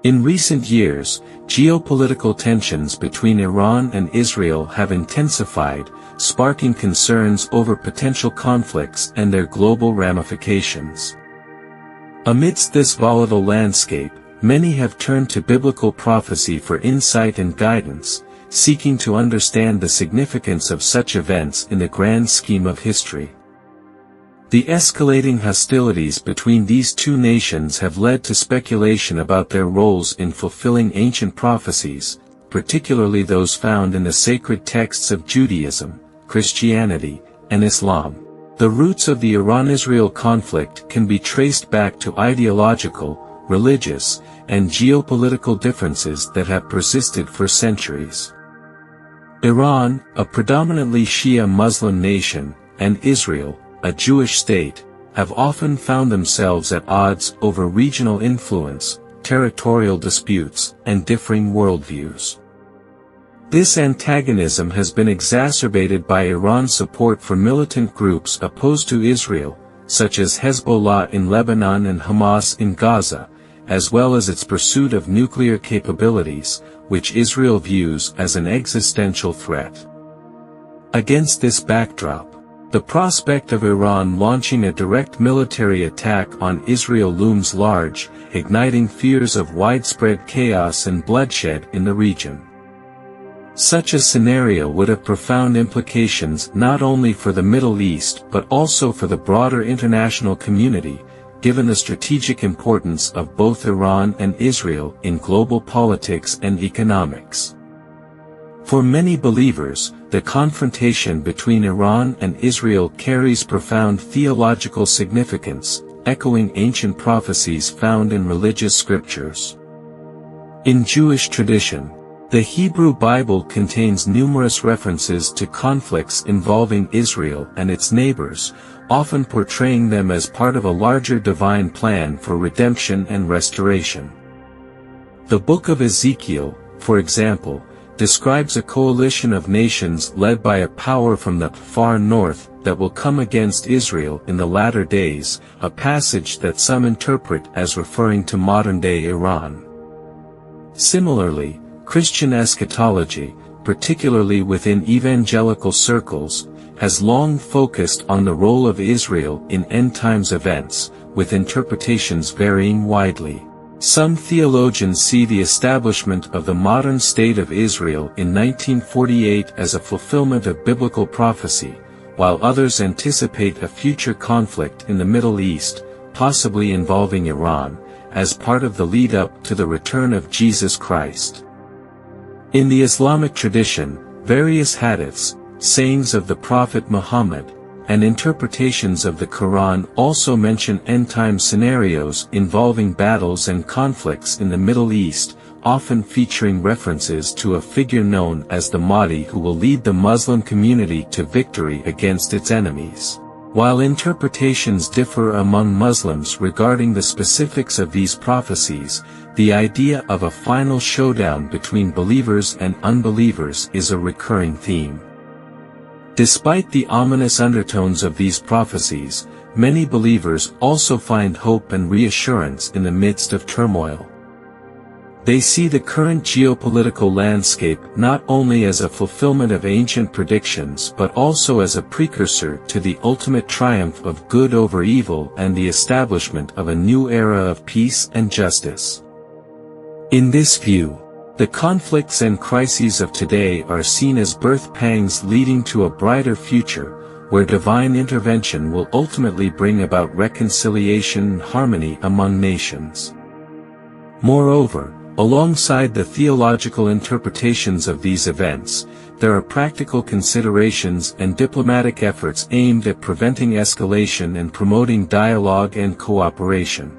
In recent years, geopolitical tensions between Iran and Israel have intensified, sparking concerns over potential conflicts and their global ramifications. Amidst this volatile landscape, many have turned to biblical prophecy for insight and guidance, seeking to understand the significance of such events in the grand scheme of history. The escalating hostilities between these two nations have led to speculation about their roles in fulfilling ancient prophecies, particularly those found in the sacred texts of Judaism, Christianity, and Islam. The roots of the Iran-Israel conflict can be traced back to ideological, religious, and geopolitical differences that have persisted for centuries. Iran, a predominantly Shia Muslim nation, and Israel, a Jewish state, have often found themselves at odds over regional influence, territorial disputes, and differing worldviews. This antagonism has been exacerbated by Iran's support for militant groups opposed to Israel, such as Hezbollah in Lebanon and Hamas in Gaza, as well as its pursuit of nuclear capabilities, which Israel views as an existential threat. Against this backdrop, the prospect of Iran launching a direct military attack on Israel looms large, igniting fears of widespread chaos and bloodshed in the region. Such a scenario would have profound implications not only for the Middle East but also for the broader international community, given the strategic importance of both Iran and Israel in global politics and economics. For many believers, the confrontation between Iran and Israel carries profound theological significance, echoing ancient prophecies found in religious scriptures. In Jewish tradition, the Hebrew Bible contains numerous references to conflicts involving Israel and its neighbors, often portraying them as part of a larger divine plan for redemption and restoration. The Book of Ezekiel, for example, describes a coalition of nations led by a power from the far north that will come against Israel in the latter days, a passage that some interpret as referring to modern-day Iran. Similarly, Christian eschatology, particularly within evangelical circles, has long focused on the role of Israel in end-times events, with interpretations varying widely. Some theologians see the establishment of the modern state of Israel in 1948 as a fulfillment of biblical prophecy, while others anticipate a future conflict in the Middle East, possibly involving Iran, as part of the lead-up to the return of Jesus Christ. In the Islamic tradition, various hadiths, sayings of the Prophet Muhammad, and interpretations of the Quran also mention end-time scenarios involving battles and conflicts in the Middle East, often featuring references to a figure known as the Mahdi who will lead the Muslim community to victory against its enemies. While interpretations differ among Muslims regarding the specifics of these prophecies, the idea of a final showdown between believers and unbelievers is a recurring theme. Despite the ominous undertones of these prophecies, many believers also find hope and reassurance in the midst of turmoil. They see the current geopolitical landscape not only as a fulfillment of ancient predictions but also as a precursor to the ultimate triumph of good over evil and the establishment of a new era of peace and justice. In this view, the conflicts and crises of today are seen as birth pangs leading to a brighter future, where divine intervention will ultimately bring about reconciliation and harmony among nations. Moreover, alongside the theological interpretations of these events, there are practical considerations and diplomatic efforts aimed at preventing escalation and promoting dialogue and cooperation.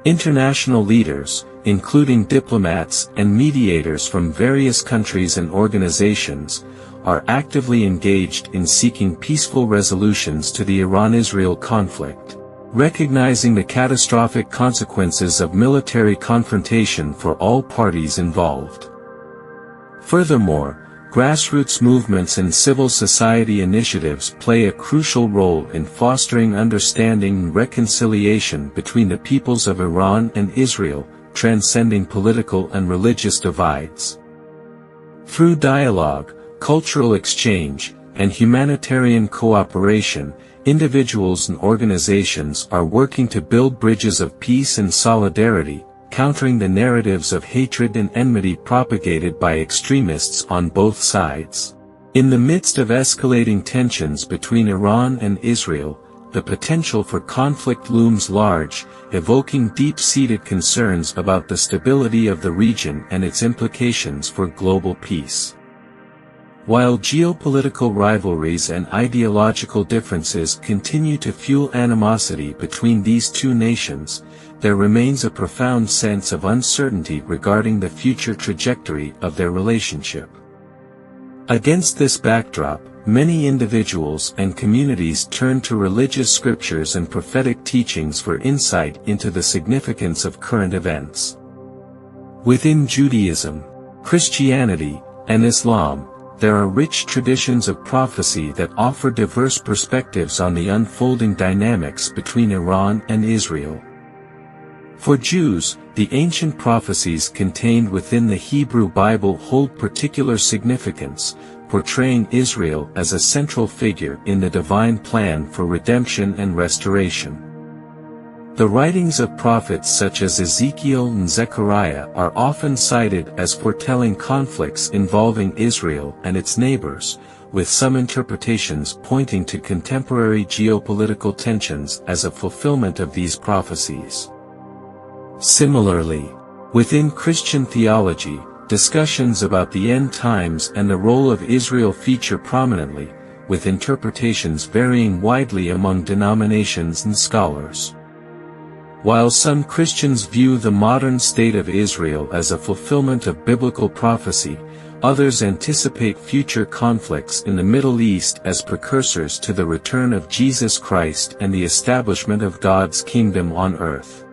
International leaders, including diplomats and mediators from various countries and organizations, are actively engaged in seeking peaceful resolutions to the Iran-Israel conflict, recognizing the catastrophic consequences of military confrontation for all parties involved. Furthermore, grassroots movements and civil society initiatives play a crucial role in fostering understanding and reconciliation between the peoples of Iran and Israel, transcending political and religious divides. Through dialogue, cultural exchange, and humanitarian cooperation, individuals and organizations are working to build bridges of peace and solidarity, countering the narratives of hatred and enmity propagated by extremists on both sides. In the midst of escalating tensions between Iran and Israel, the potential for conflict looms large, evoking deep-seated concerns about the stability of the region and its implications for global peace. While geopolitical rivalries and ideological differences continue to fuel animosity between these two nations, there remains a profound sense of uncertainty regarding the future trajectory of their relationship. Against this backdrop, many individuals and communities turn to religious scriptures and prophetic teachings for insight into the significance of current events. Within Judaism, Christianity, and Islam, there are rich traditions of prophecy that offer diverse perspectives on the unfolding dynamics between Iran and Israel. For Jews, the ancient prophecies contained within the Hebrew Bible hold particular significance, portraying Israel as a central figure in the divine plan for redemption and restoration. The writings of prophets such as Ezekiel and Zechariah are often cited as foretelling conflicts involving Israel and its neighbors, with some interpretations pointing to contemporary geopolitical tensions as a fulfillment of these prophecies. Similarly, within Christian theology, discussions about the end times and the role of Israel feature prominently, with interpretations varying widely among denominations and scholars. While some Christians view the modern state of Israel as a fulfillment of biblical prophecy, others anticipate future conflicts in the Middle East as precursors to the return of Jesus Christ and the establishment of God's kingdom on earth.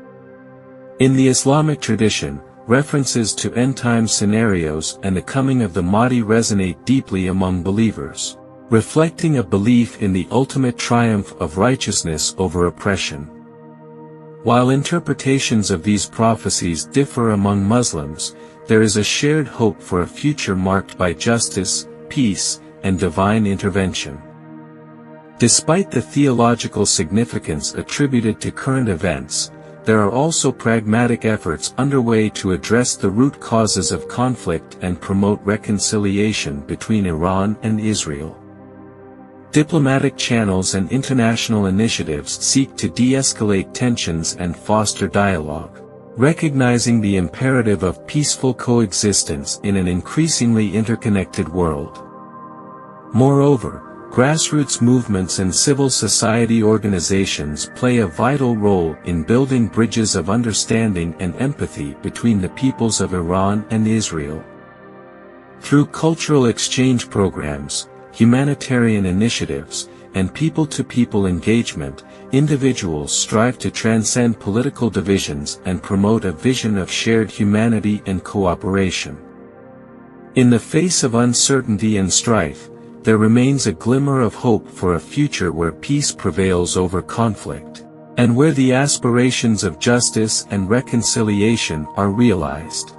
In the Islamic tradition, references to end-time scenarios and the coming of the Mahdi resonate deeply among believers, reflecting a belief in the ultimate triumph of righteousness over oppression. While interpretations of these prophecies differ among Muslims, there is a shared hope for a future marked by justice, peace, and divine intervention. Despite the theological significance attributed to current events, there are also pragmatic efforts underway to address the root causes of conflict and promote reconciliation between Iran and Israel. Diplomatic channels and international initiatives seek to de-escalate tensions and foster dialogue, recognizing the imperative of peaceful coexistence in an increasingly interconnected world. Moreover, grassroots movements and civil society organizations play a vital role in building bridges of understanding and empathy between the peoples of Iran and Israel. Through cultural exchange programs, humanitarian initiatives, and people-to-people engagement, individuals strive to transcend political divisions and promote a vision of shared humanity and cooperation. In the face of uncertainty and strife, there remains a glimmer of hope for a future where peace prevails over conflict, and where the aspirations of justice and reconciliation are realized.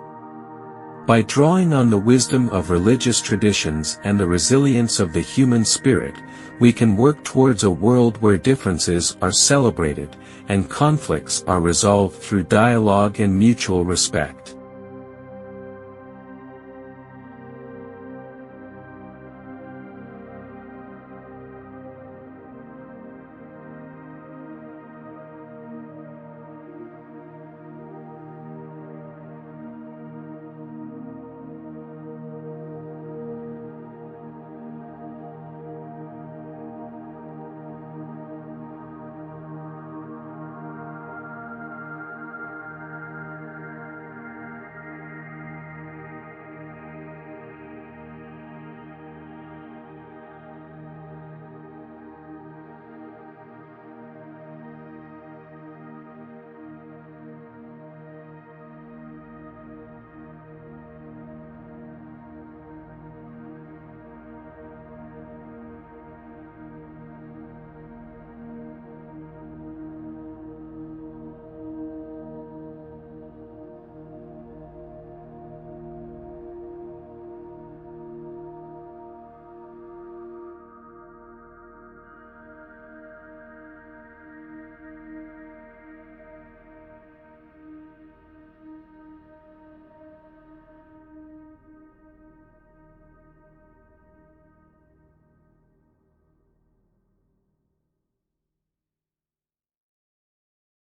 By drawing on the wisdom of religious traditions and the resilience of the human spirit, we can work towards a world where differences are celebrated, and conflicts are resolved through dialogue and mutual respect.